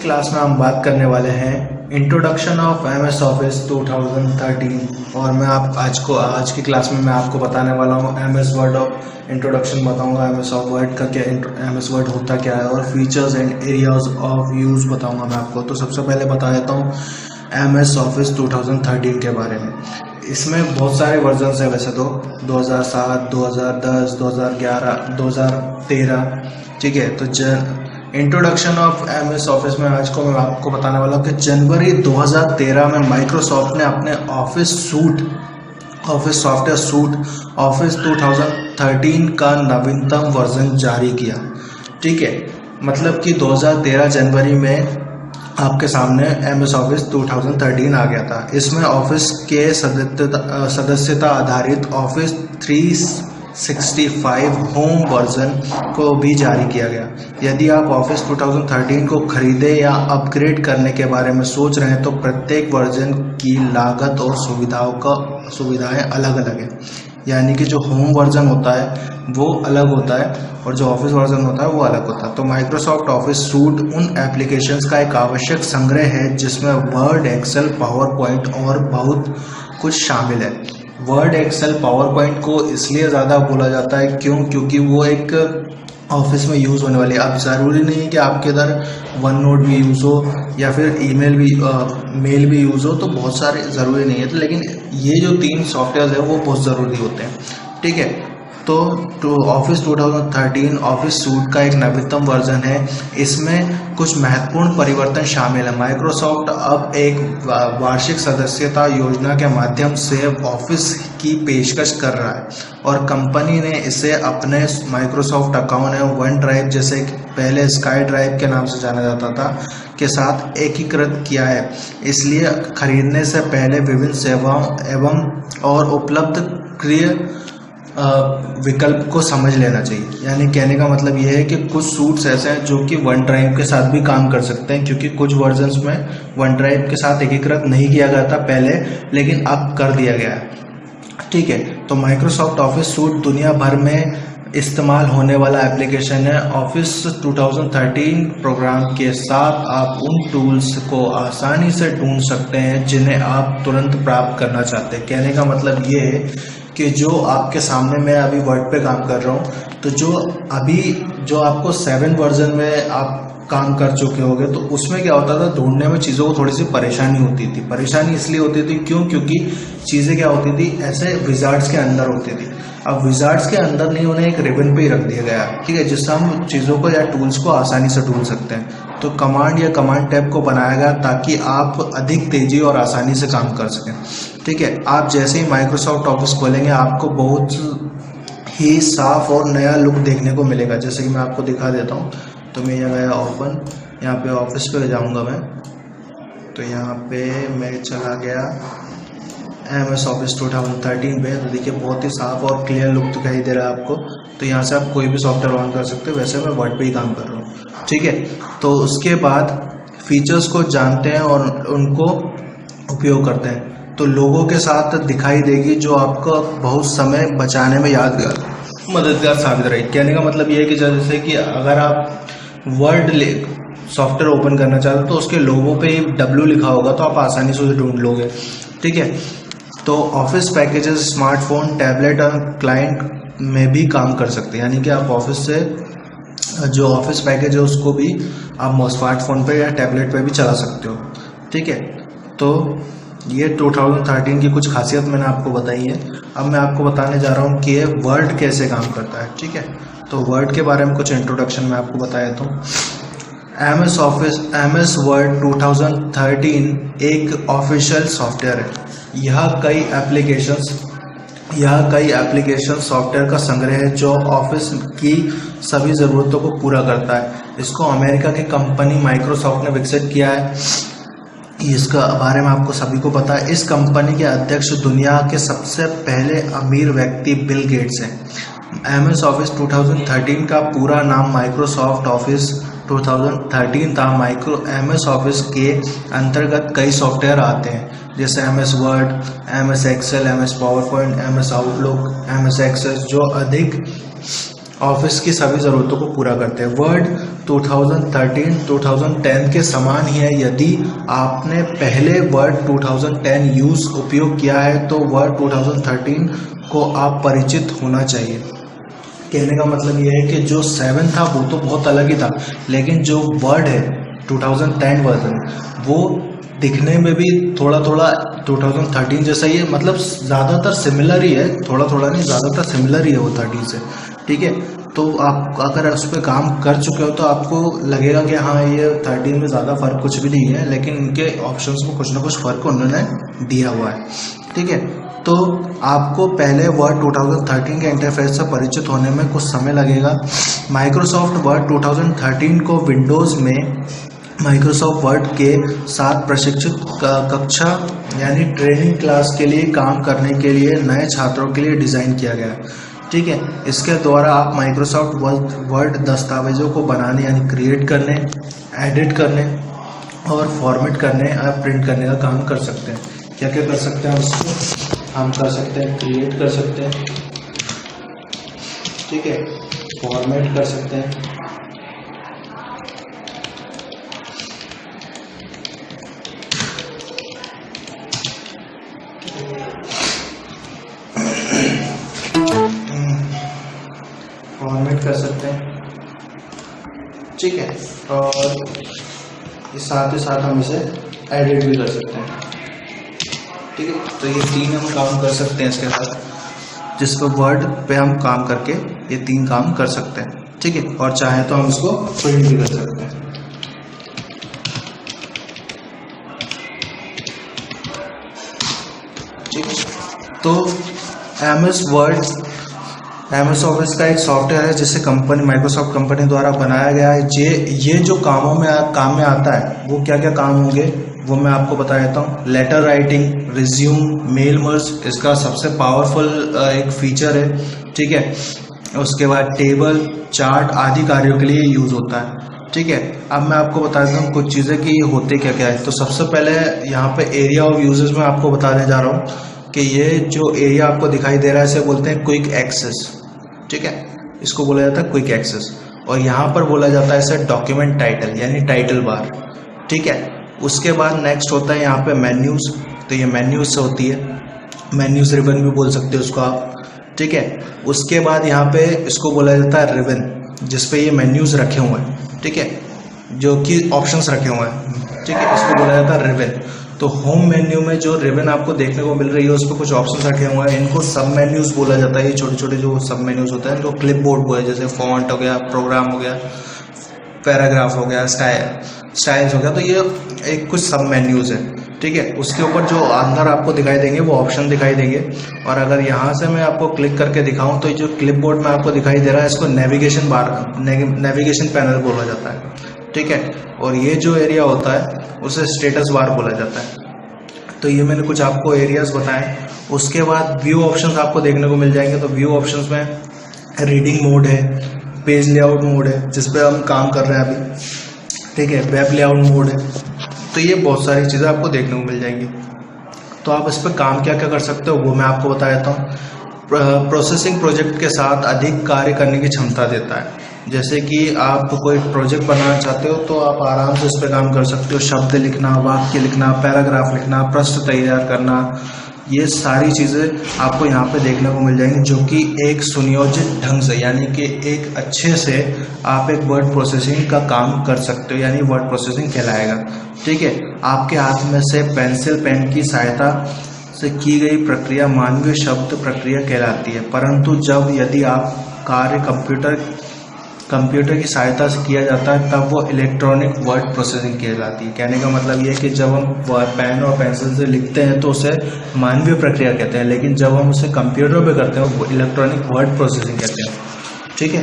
Class में हम बात करने वाले हैं इंट्रोडक्शन ऑफ एमएस ऑफिस 2013 और मैं आज की क्लास में मैं आपको बताने वाला हूँ एमएस वर्ड ऑफ इंट्रोडक्शन बताऊंगा। एमएस ऑफ वर्ड का क्या एमएस वर्ड होता क्या है और features and areas of use बताऊंगा मैं आपको। तो सबसे पहले बता देता हूँ एमएस ऑफिस 2013 के बारे में। इसमें बहुत सारे वर्जन्स हैं वैसे तो 2007, 2010, 2011, 2013, ठीक है। तो इंट्रोडक्शन ऑफ एमएस ऑफिस में आज को मैं आपको बताने वाला हूँ कि जनवरी 2013 में माइक्रोसॉफ्ट ने अपने ऑफिस सॉफ्टवेयर सूट ऑफिस 2013 का नवीनतम वर्जन जारी किया, ठीक है। मतलब कि 2013 जनवरी में आपके सामने एमएस ऑफिस 2013 आ गया था। इसमें ऑफिस के सदस्यता आधारित ऑफिस 365 होम वर्जन को भी जारी किया गया। यदि आप ऑफिस 2013 को खरीदे या अपग्रेड करने के बारे में सोच रहे हैं तो प्रत्येक वर्जन की लागत और सुविधाएं अलग अलग हैं। यानी कि जो होम वर्जन होता है वो अलग होता है और जो ऑफिस वर्जन होता है वो अलग होता है। तो माइक्रोसॉफ्ट ऑफिस सूट उन एप्लीकेशंस का एक आवश्यक संग्रह है जिसमें वर्ड, एक्सेल, पावर पॉइंट और बहुत कुछ शामिल है। वर्ड, एक्सेल, पावर पॉइंट को इसलिए ज़्यादा बोला जाता है क्योंकि वो एक ऑफिस में यूज़ होने वाली है। अब ज़रूरी नहीं है कि आपके इधर वन नोट भी यूज़ हो या फिर मेल भी यूज़ हो, तो बहुत सारे ज़रूरी नहीं है। तो लेकिन ये जो 3 सॉफ्टवेयर है वो बहुत ज़रूरी होते हैं, ठीक है। तो ऑफिस 2013 ऑफिस सूट का एक नवीनतम वर्जन है। इसमें कुछ महत्वपूर्ण परिवर्तन शामिल है। माइक्रोसॉफ्ट अब एक वार्षिक सदस्यता योजना के माध्यम से ऑफिस की पेशकश कर रहा है और कंपनी ने इसे अपने माइक्रोसॉफ्ट अकाउंट है वन ड्राइव, जैसे पहले स्काई ड्राइव के नाम से जाना जाता था, के साथ एकीकृत किया है। इसलिए खरीदने से पहले विभिन्न सेवाओं एवं और उपलब्ध क्रिय विकल्प को समझ लेना चाहिए। यानी कहने का मतलब यह है कि कुछ सूट्स ऐसे हैं जो कि वन ड्राइव के साथ भी काम कर सकते हैं, क्योंकि कुछ वर्जन्स में वन ड्राइव के साथ एकीकृत नहीं किया गया था पहले, लेकिन अब कर दिया गया है, ठीक है। तो माइक्रोसॉफ्ट ऑफिस सूट दुनिया भर में इस्तेमाल होने वाला एप्लीकेशन है। ऑफिस 2013 प्रोग्राम के साथ आप उन टूल्स को आसानी से ढूंढ सकते हैं जिन्हें आप तुरंत प्राप्त करना चाहते हैं। कहने का मतलब ये है कि जो आपके सामने मैं अभी वर्ड पे काम कर रहा हूँ, तो जो आपको 7 वर्जन में आप काम कर चुके होंगे, तो उसमें क्या होता था, ढूंढने में चीज़ों को थोड़ी सी परेशानी होती थी। परेशानी इसलिए होती थी क्योंकि चीज़ें क्या होती थी, ऐसे विजार्ड्स के अंदर होती थी। अब विजार्ड्स के अंदर नहीं, उन्हें एक रिबन पे ही रख दिया गया, ठीक है, जिससे हम चीज़ों को या टूल्स को आसानी से ढूंढ सकते हैं। तो कमांड या कमांड टैब को बनाया गया ताकि आप अधिक तेज़ी और आसानी से काम कर सकें, ठीक है। आप जैसे ही माइक्रोसॉफ्ट ऑफिस खोलेंगे आपको बहुत ही साफ और नया लुक देखने को मिलेगा। जैसे कि मैं आपको दिखा देता हूँ। तो मैं यहाँ गया ओपन, यहाँ पे ऑफिस पे जाऊँगा मैं, तो यहाँ पे मैं चला गया एमएस ऑफिस 2013 पे। तो देखिए बहुत ही साफ और क्लियर लुक दिखाई दे रहा है आपको। तो यहाँ से आप कोई भी सॉफ्टवेयर ऑन कर सकते हो। वैसे मैं वर्ड पे ही काम कर रहा हूँ, ठीक है। तो उसके बाद फीचर्स को जानते हैं और उनको उपयोग करते हैं तो लोगों के साथ दिखाई देगी, जो आपको बहुत समय बचाने में मददगार साबित रहेगी। कहने का मतलब ये है कि जैसे कि अगर आप वर्ड सॉफ्टवेयर ओपन करना चाहते हो तो उसके लोगों पे ही W लिखा होगा, तो आप आसानी से उसे ढूंढ लोगे, ठीक है। तो ऑफिस पैकेजेस स्मार्टफोन, टैबलेट और क्लाइंट में भी काम कर सकते हैं। यानी कि आप ऑफिस से जो ऑफिस पैकेज है उसको भी आप स्मार्टफोन पे या टैबलेट पे भी चला सकते हो, ठीक है। तो ये 2013 की कुछ खासियत मैंने आपको बताई है। अब मैं आपको बताने जा रहा हूँ कि ये वर्ड कैसे काम करता है, ठीक है। तो वर्ड के बारे में कुछ इंट्रोडक्शन मैं आपको बता देता हूँ। एमएस वर्ड 2013 एक ऑफिशियल सॉफ्टवेयर है। यह कई एप्लीकेशन सॉफ्टवेयर का संग्रह है जो ऑफिस की सभी ज़रूरतों को पूरा करता है। इसको अमेरिका की कंपनी माइक्रोसॉफ्ट ने विकसित किया है। इसका बारे में आपको सभी को पता है। इस कंपनी के अध्यक्ष दुनिया के सबसे पहले अमीर व्यक्ति बिल गेट्स हैं। एमएस ऑफिस 2013 का पूरा नाम माइक्रोसॉफ्ट ऑफिस 2013 था। एमएस ऑफिस के अंतर्गत कई सॉफ्टवेयर आते हैं, जैसे MS Word, MS Excel, MS PowerPoint, MS Outlook, MS Access, जो अधिक ऑफिस की सभी ज़रूरतों को पूरा करते हैं। वर्ड 2013 2010 के समान ही है। यदि आपने पहले वर्ड 2010 उपयोग किया है तो वर्ड 2013 को आप परिचित होना चाहिए। कहने का मतलब ये है कि जो 7 था वो तो बहुत अलग ही था, लेकिन जो वर्ड है 2010 वर्जन वो दिखने में भी थोड़ा थोड़ा 2013 जैसा ही है, मतलब ज़्यादातर सिमिलर ही है, थोड़ा थोड़ा नहीं, ज़्यादातर सिमिलर ही है वो 13 से। ठीक है, तो आप अगर उस पर काम कर चुके हो तो आपको लगेगा कि हाँ ये 13 में ज़्यादा फ़र्क कुछ भी नहीं है, लेकिन इनके ऑप्शंस में कुछ ना कुछ फ़र्क उन्होंने दिया हुआ है। ठीक है, तो आपको पहले वर्ड 2013 के इंटरफेस से परिचित होने में कुछ समय लगेगा। माइक्रोसॉफ्ट वर्ड 2013 को विंडोज़ में माइक्रोसॉफ्ट वर्ड के साथ प्रशिक्षित कक्षा यानी ट्रेनिंग क्लास के लिए काम करने के लिए नए छात्रों के लिए डिज़ाइन किया गया है। ठीक है, इसके द्वारा आप माइक्रोसॉफ्ट वर्ड दस्तावेज़ों को बनाने यानी क्रिएट करने, एडिट करने और फॉर्मेट करने और प्रिंट करने का काम कर सकते हैं। क्या क्या कर सकते हैं उसको हम कर सकते हैं, क्रिएट कर सकते हैं, ठीक है, फॉर्मेट कर सकते हैं, कर सकते हैं, ठीक है, और साथ ही साथ हम इसे एडिट भी कर सकते हैं। ठीक है, तो ये 3 हम काम कर सकते हैं इसके साथ, जिस पर वर्ड पे हम काम करके ये 3 काम कर सकते हैं। ठीक है, और चाहे तो हम इसको प्रिंट भी कर सकते हैं। ठीक है, तो MS ऑफिस का एक सॉफ्टवेयर है जिसे माइक्रोसॉफ्ट कंपनी द्वारा बनाया गया है। ये जो काम में आता है वो क्या क्या काम होंगे वो मैं आपको बता देता हूँ। Letter writing, resume, mail merge इसका सबसे पावरफुल एक फीचर है। ठीक है, उसके बाद टेबल, चार्ट आदि कार्यों के लिए यूज़ होता है। ठीक है, अब मैं आपको बता देता हूँ कुछ चीज़ें कि ये होते क्या क्या है। तो सबसे पहले यहाँ पे एरिया ऑफ यूजेस में आपको बताने जा रहा हूँ कि ये जो एरिया आपको दिखाई दे रहा है इसे बोलते हैं क्विक एक्सेस। ठीक है, इसको बोला जाता है क्विक एक्सेस। और यहाँ पर बोला जाता है इसे डॉक्यूमेंट टाइटल यानी टाइटल बार। ठीक है, उसके बाद नेक्स्ट होता है यहाँ पे मेन्यूज़। तो ये मेन्यूज से होती है, मेन्यूज़ रिबन भी बोल सकते हो उसको आप। ठीक है, उसके बाद यहाँ पे इसको बोला जाता है रिबन, जिसपे ये मेन्यूज़ रखे हुए हैं। ठीक है, जो कि ऑप्शंस रखे हुए हैं। ठीक है, इसको बोला जाता है रिबन। तो होम मेन्यू में जो रिबन आपको देखने को मिल रही है उस पर कुछ ऑप्शंस रखे हुए हैं, इनको सब मेन्यूज़ बोला जाता है। ये छोटे छोटे जो सब मेन्यूज़ होते हैं इनको क्लिप बोर्ड बोले, जैसे फॉन्ट हो गया, प्रोग्राम हो गया, पैराग्राफ हो गया, स्टाइल्स हो गया। तो ये एक कुछ सब मेन्यूज़ है। ठीक है, उसके ऊपर जो अंदर आपको दिखाई देंगे वो ऑप्शन दिखाई देंगे। और अगर यहाँ से मैं आपको क्लिक करके दिखाऊं तो जो क्लिप बोर्ड में आपको दिखाई दे रहा है इसको नेविगेशन पैनल बोला जाता है। ठीक है, और ये जो एरिया होता है उसे स्टेटस बार बोला जाता है। तो ये मैंने कुछ आपको एरियाज बताए। उसके बाद व्यू ऑप्शंस आपको देखने को मिल जाएंगे। तो व्यू ऑप्शंस में रीडिंग मोड है, पेज लेआउट मोड है जिस पे हम काम कर रहे हैं अभी। ठीक है, वेब लेआउट मोड है। तो ये बहुत सारी चीज़ें आपको देखने को मिल जाएंगी। तो आप इस पर काम क्या क्या कर सकते हो वो मैं आपको बता देता हूँ। प्रोसेसिंग प्रोजेक्ट के साथ अधिक कार्य करने की क्षमता देता है। जैसे कि आप कोई प्रोजेक्ट बनाना चाहते हो तो आप आराम से इस पर काम कर सकते हो। शब्द लिखना, वाक्य लिखना, पैराग्राफ लिखना, प्रश्न तैयार करना, ये सारी चीज़ें आपको यहाँ पे देखने को मिल जाएंगी, जो कि एक सुनियोजित ढंग से यानी कि एक अच्छे से आप एक वर्ड प्रोसेसिंग का काम कर सकते हो, यानी वर्ड प्रोसेसिंग कहलाएगा। ठीक है, आपके हाथ में से पेंसिल पेन की सहायता से की गई प्रक्रिया मानवीय शब्द प्रक्रिया कहलाती है, परंतु यदि आप कार्य कंप्यूटर की सहायता से किया जाता है तब वो इलेक्ट्रॉनिक वर्ड प्रोसेसिंग कहलाती है। कहने का मतलब ये है कि जब हम पेन और पेंसिल से लिखते हैं तो उसे मानवीय प्रक्रिया कहते हैं, लेकिन जब हम उसे कंप्यूटर पे करते हैं वो इलेक्ट्रॉनिक वर्ड प्रोसेसिंग कहते हैं। ठीक है,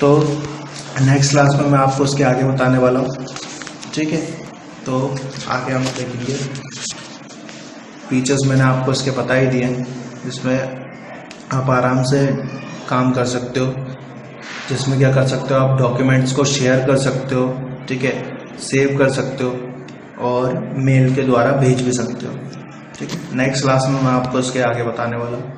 तो नेक्स्ट क्लास में मैं आपको उसके आगे बताने वाला हूँ। ठीक है, तो आगे हम देखेंगे। फीचर्स मैंने आपको इसके बता ही दिए हैं, जिसमें आप आराम से काम कर सकते हो, जिसमें क्या कर सकते हो आप डॉक्यूमेंट्स को शेयर कर सकते हो। ठीक है, सेव कर सकते हो और मेल के द्वारा भेज भी सकते हो। ठीक है, नेक्स्ट क्लास में मैं आपको इसके आगे बताने वाला हूँ।